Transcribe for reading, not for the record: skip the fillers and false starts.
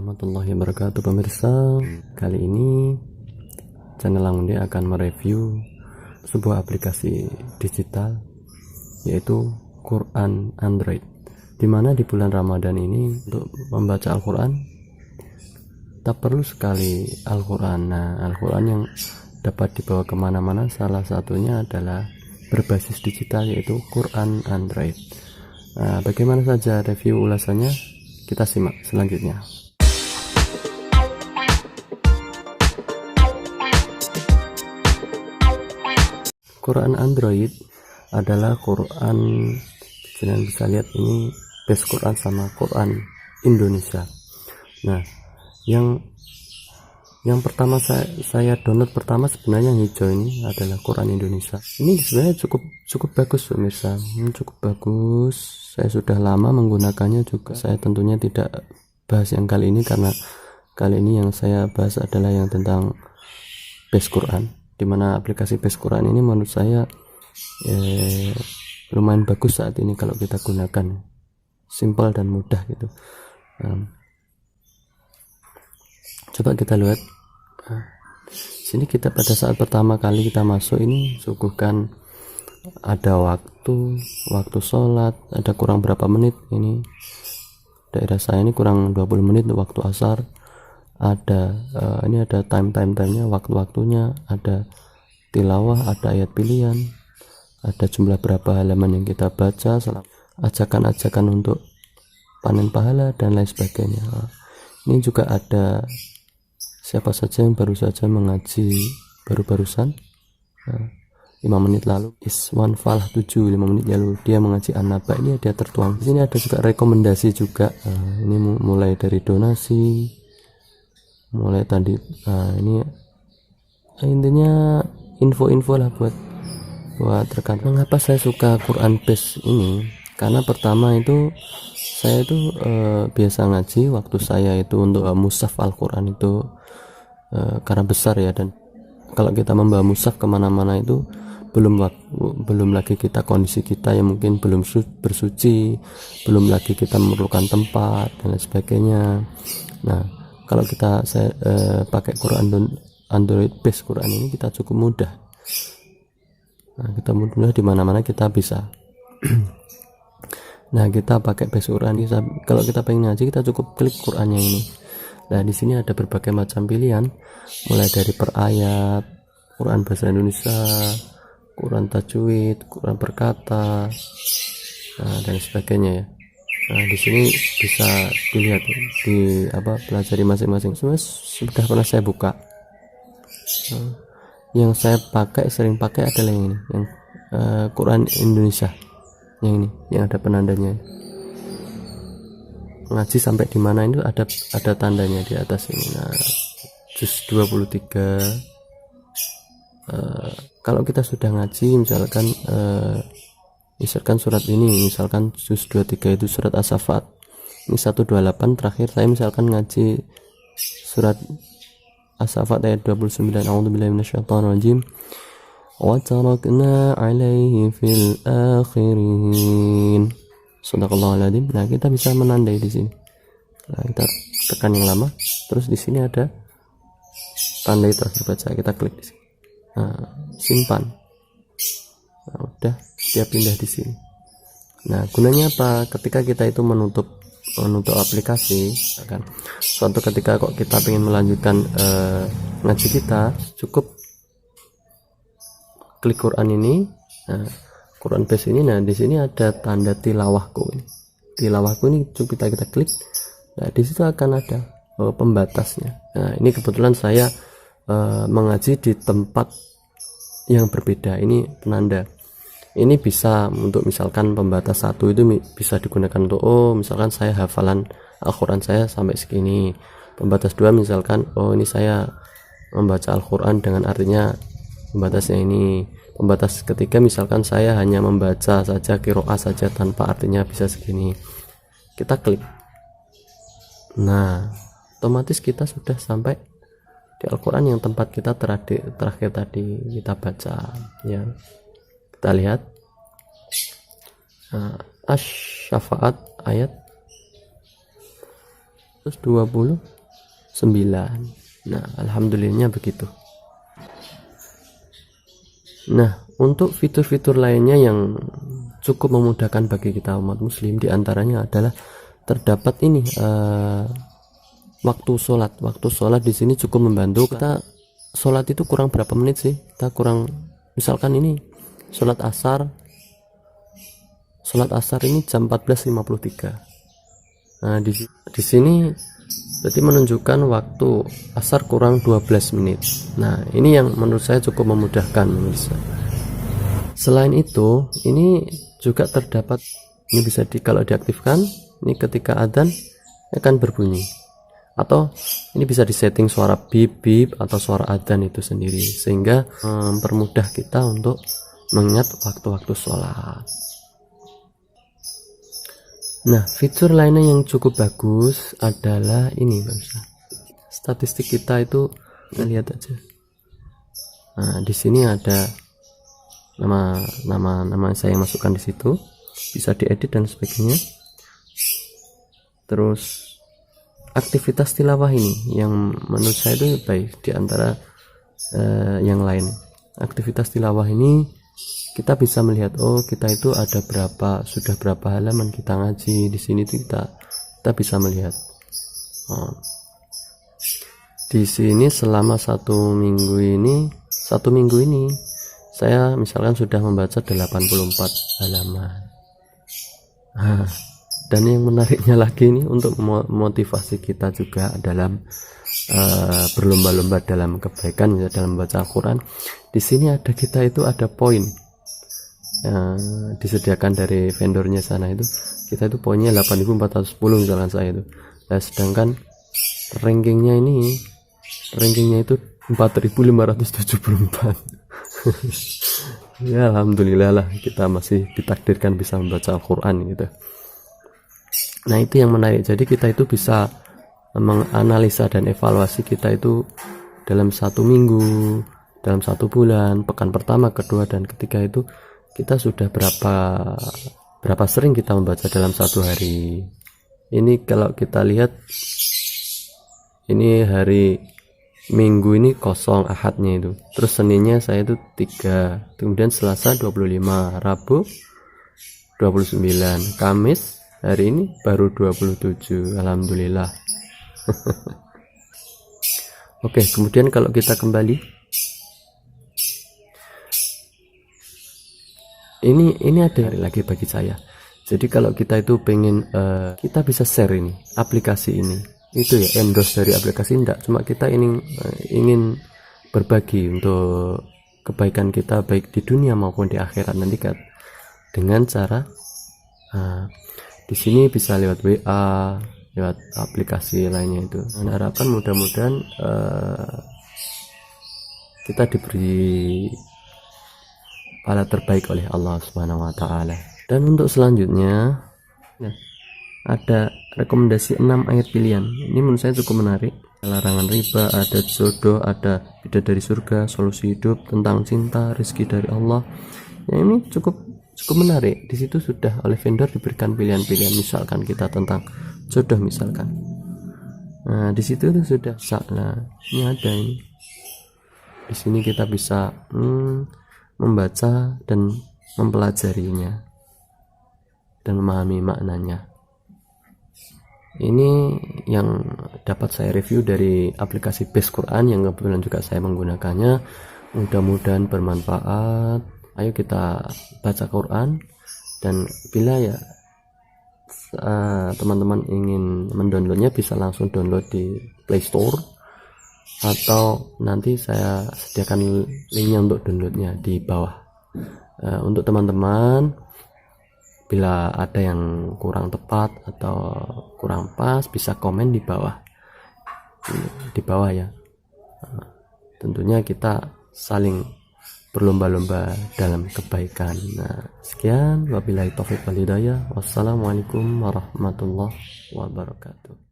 warahmatullahi wabarakatuh pemirsa. Kali ini channel Langunde akan mereview sebuah aplikasi digital yaitu Quran Android, dimana di bulan Ramadan ini untuk membaca Al-Quran tak perlu sekali Al-Quran. Nah, Al-Quran yang dapat dibawa kemana-mana salah satunya adalah berbasis digital yaitu Quran Android. Nah, bagaimana saja review ulasannya? Kita simak selanjutnya. Quran Android adalah Quran, kalian bisa lihat ini base Quran sama Quran Indonesia. Nah, yang pertama saya download pertama sebenarnya yang hijau ini adalah Quran Indonesia. Ini sebenarnya cukup bagus pemirsa, cukup bagus. Saya sudah lama menggunakannya juga. Saya tentunya tidak bahas yang kali ini karena kali ini yang saya bahas adalah yang tentang base Quran, dimana aplikasi base Quran ini menurut saya lumayan bagus saat ini kalau kita gunakan, simpel dan mudah gitu. Coba kita lihat. Sini kita pada saat pertama kali kita masuk ini suguhkan ada waktu sholat, ada kurang berapa menit. Ini daerah saya ini kurang 20 menit untuk waktu asar. Ada ini ada time-nya, waktu-waktunya, ada tilawah, ada ayat pilihan, ada jumlah berapa halaman yang kita baca, ajakan-ajakan untuk panen pahala dan lain sebagainya. Ini juga ada siapa saja yang baru saja mengaji barusan 5 menit lalu, Iswan Falah 7 5 menit lalu dia mengaji An-Naba. Ini ada tertuang. Di sini ada juga rekomendasi juga. Ini mulai dari donasi, mulai tadi. Ini intinya info-info lah buat rekan. Mengapa saya suka Quran Base ini? Karena pertama itu saya itu biasa ngaji waktu saya itu untuk mushaf Al-Quran itu karena besar ya, dan kalau kita membawa mushaf kemana-mana itu belum lagi kita kondisi kita yang mungkin belum bersuci, belum lagi kita memerlukan tempat dan lain sebagainya. Nah, kalau saya pakai Quran Android base Quran ini kita cukup mudah. Nah, kita mudah di mana-mana kita bisa. Nah, kita pakai base Quran ini, kalau kita pengen ngaji kita cukup klik Qurannya ini. Nah, di sini ada berbagai macam pilihan, mulai dari per ayat, Quran bahasa Indonesia, Quran tajwid, Quran berkata, dan sebagainya ya. Nah, di sini bisa dilihat pelajari masing-masing. Sudah pernah saya buka. Yang saya sering pakai adalah yang ini, yang Quran Indonesia, yang ini, yang ada penandanya. Ngaji sampai di mana itu ada tandanya di atas ini. Nah, juz 23. Kalau kita sudah ngaji misalkan surat ini, misalkan juz 23 itu surat As-Saffat. Ini 128 terakhir saya misalkan ngaji surat As-Saffat ayat 29. A'udzubillahi minasyaitonirrajim. Wa tarakna 'alaihi fil akhirin. Shadaqallahul adzim. Nah, kita bisa menandai di sini. Nah, kita tekan yang lama, terus di sini ada tandai terakhir baca, kita klik di sini. Nah, simpan. Nah, udah dia pindah di sini. Nah, gunanya apa? Ketika kita itu menutup aplikasi, kan suatu ketika kok kita ingin melanjutkan ngaji kita, cukup klik Quran ini. Nah, Quran Base ini, nah di sini ada tanda tilawahku ini. Tilawahku ini coba kita klik. Nah, di situ akan ada pembatasnya. Nah, ini kebetulan saya mengaji di tempat yang berbeda. Ini penanda. Ini bisa untuk misalkan pembatas 1 itu bisa digunakan untuk misalkan saya hafalan Al-Quran saya sampai segini. Pembatas 2 misalkan ini saya membaca Al-Quran dengan artinya pembatasnya ini. Pembatas ketiga misalkan saya hanya membaca saja qiraah saja tanpa artinya bisa segini. Kita klik. Nah, otomatis kita sudah sampai di Al-Quran yang tempat kita terakhir tadi kita baca ya. Kita lihat Asy-Syafaat ayat 20 9. Nah, alhamdulillahnya begitu. Nah, untuk fitur-fitur lainnya yang cukup memudahkan bagi kita umat muslim, diantaranya adalah terdapat ini waktu sholat. Waktu sholat di sini cukup membantu. Kita sholat itu kurang berapa menit sih? Kita kurang, misalkan ini sholat asar ini jam 14.53. Nah, di sini berarti menunjukkan waktu asar kurang 12 menit. Nah, ini yang menurut saya cukup memudahkan pemirsa. Selain itu, ini juga terdapat, ini bisa kalau diaktifkan, ini ketika adzan akan berbunyi. Atau ini bisa disetting suara bip bip atau suara adzan itu sendiri, sehingga mempermudah kita untuk mengingat waktu-waktu sholat. Nah, fitur lainnya yang cukup bagus adalah ini, pemirsa. Statistik kita itu, kita lihat aja. Nah, di sini ada nama saya yang masukkan di situ, bisa diedit dan sebagainya. Terus aktivitas tilawah ini yang menurut saya itu baik di antara yang lain. Aktivitas tilawah ini kita bisa melihat, oh kita itu ada sudah berapa halaman kita ngaji di sini tuh kita bisa melihat. Di sini selama satu minggu ini saya misalkan sudah membaca 84 halaman. Dan yang menariknya lagi ini, untuk memotivasi kita juga dalam berlomba-lomba dalam kebaikan, ya, dalam membaca Al-Quran. Di sini kita itu ada poin disediakan dari vendornya sana, itu kita itu poinnya 8.410 misalkan saya itu. Nah, sedangkan rankingnya itu 4.574. Ya alhamdulillah lah, kita masih ditakdirkan bisa membaca Al-Quran gitu. Nah, itu yang menarik. Jadi kita itu bisa menganalisa dan evaluasi kita itu dalam satu minggu, dalam satu bulan, pekan pertama, kedua, dan ketiga itu kita sudah berapa sering kita membaca dalam satu hari. Ini kalau kita lihat, ini hari Minggu ini kosong, Ahadnya itu, terus Seninnya saya itu 3, kemudian Selasa 25, Rabu 29, Kamis hari ini baru 27. Alhamdulillah. Oke, kemudian kalau kita kembali, ini ada lagi bagi saya. Jadi kalau kita itu pengen kita bisa share ini aplikasi ini, itu ya, endorse dari aplikasi, enggak, cuma kita ingin berbagi untuk kebaikan kita baik di dunia maupun di akhirat nanti kan, dengan cara di sini bisa lewat WA, lewat aplikasi lainnya itu. Dan harapan mudah-mudahan kita diberi pahala terbaik oleh Allah Subhanahu wa taala. Dan untuk selanjutnya ada rekomendasi 6 ayat pilihan. Ini menurut saya cukup menarik. Larangan riba, ada jodoh, ada bidadari surga, solusi hidup, tentang cinta, rezeki dari Allah. Yang ini cukup menarik. Di situ sudah oleh vendor diberikan pilihan-pilihan, misalkan kita tentang jodoh misalkan. Nah, di situ tuh sudah nah, ini ada ini. Di sini kita bisa membaca dan mempelajarinya dan memahami maknanya. Ini yang dapat saya review dari aplikasi Base Quran yang kebetulan juga saya menggunakannya. Mudah-mudahan bermanfaat. Ayo kita baca Quran, dan bila ya teman-teman ingin mendownloadnya bisa langsung download di Play Store, atau nanti saya sediakan linknya untuk downloadnya di bawah. Untuk teman-teman, bila ada yang kurang tepat atau kurang pas, bisa komen di bawah ya. Tentunya kita saling berlomba-lomba dalam kebaikan. Nah, sekian, wabillahi taufiq wal hidayah. Wassalamualaikum warahmatullahi wabarakatuh.